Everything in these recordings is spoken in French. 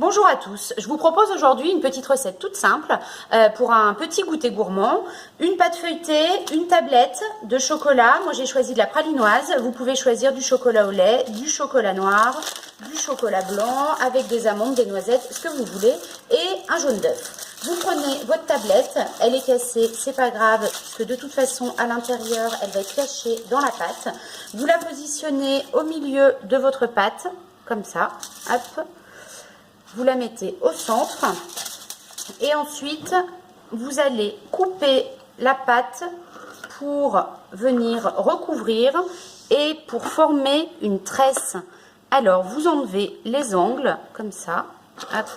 Bonjour à tous, je vous propose aujourd'hui une petite recette toute simple pour un petit goûter gourmand. Une pâte feuilletée, une tablette de chocolat, moi j'ai choisi de la pralinoise, vous pouvez choisir du chocolat au lait, du chocolat noir, du chocolat blanc avec des amandes, des noisettes, ce que vous voulez, et un jaune d'œuf. Vous prenez votre tablette, elle est cassée, c'est pas grave, puisque de toute façon à l'intérieur elle va être cachée dans la pâte. Vous la positionnez au milieu de votre pâte, comme ça, hop. Vous la mettez au centre et ensuite vous allez couper la pâte pour venir recouvrir et pour former une tresse. Alors vous enlevez les angles comme ça, hop,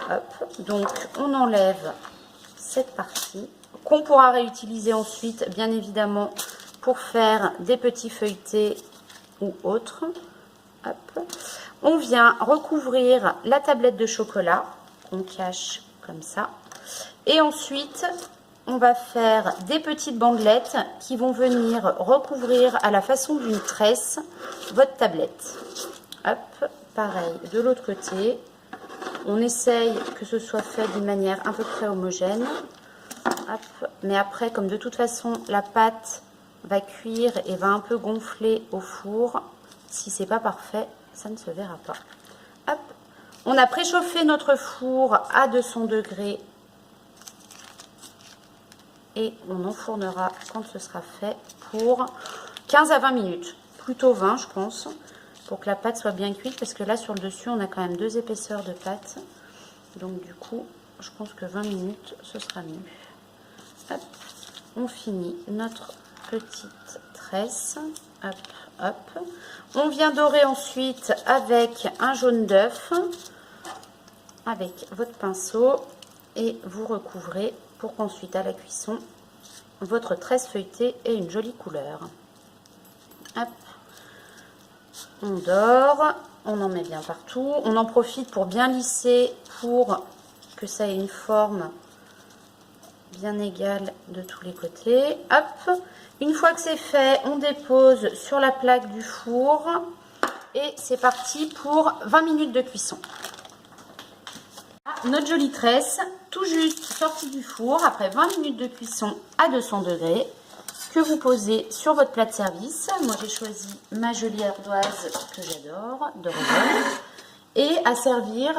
hop. Donc on enlève cette partie qu'on pourra réutiliser ensuite bien évidemment pour faire des petits feuilletés ou autres. Hop. On vient recouvrir la tablette de chocolat qu'on cache comme ça. Et ensuite, on va faire des petites bandelettes qui vont venir recouvrir à la façon d'une tresse votre tablette. Hop, pareil de l'autre côté. On essaye que ce soit fait d'une manière à peu près homogène. Hop. Mais après, comme de toute façon, la pâte va cuire et va un peu gonfler au four, si c'est pas parfait, ça ne se verra pas. Hop. On a préchauffé notre four à 200 degrés et on enfournera quand ce sera fait pour 15 à 20 minutes. Plutôt 20 je pense, pour que la pâte soit bien cuite, parce que là sur le dessus on a quand même 2 épaisseurs de pâte. Donc du coup je pense que 20 minutes ce sera mieux. Hop. On finit notre petite tresse. Hop, hop. On vient dorer ensuite avec un jaune d'œuf, avec votre pinceau, et vous recouvrez pour qu'ensuite à la cuisson, votre tresse feuilletée ait une jolie couleur. Hop. On dore, on en met bien partout. On en profite pour bien lisser, pour que ça ait une forme bien égale de tous les côtés. Hop. Une fois que c'est fait, on dépose sur la plaque du four et c'est parti pour 20 minutes de cuisson. Notre jolie tresse, tout juste sortie du four après 20 minutes de cuisson à 200 degrés, que vous posez sur votre plat de service. Moi j'ai choisi ma jolie ardoise que j'adore, de Revol, et à servir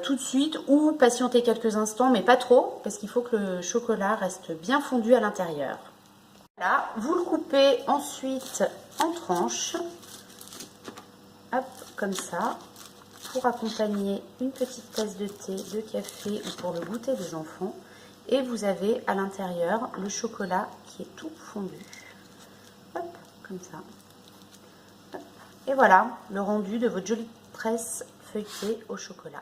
tout de suite ou patienter quelques instants, mais pas trop, parce qu'il faut que le chocolat reste bien fondu à l'intérieur. Là, vous le coupez ensuite en tranches, hop, comme ça, pour accompagner une petite tasse de thé, de café ou pour le goûter des enfants. Et vous avez à l'intérieur le chocolat qui est tout fondu. Hop, comme ça. Hop. Et voilà le rendu de votre jolie tresse feuilletée au chocolat.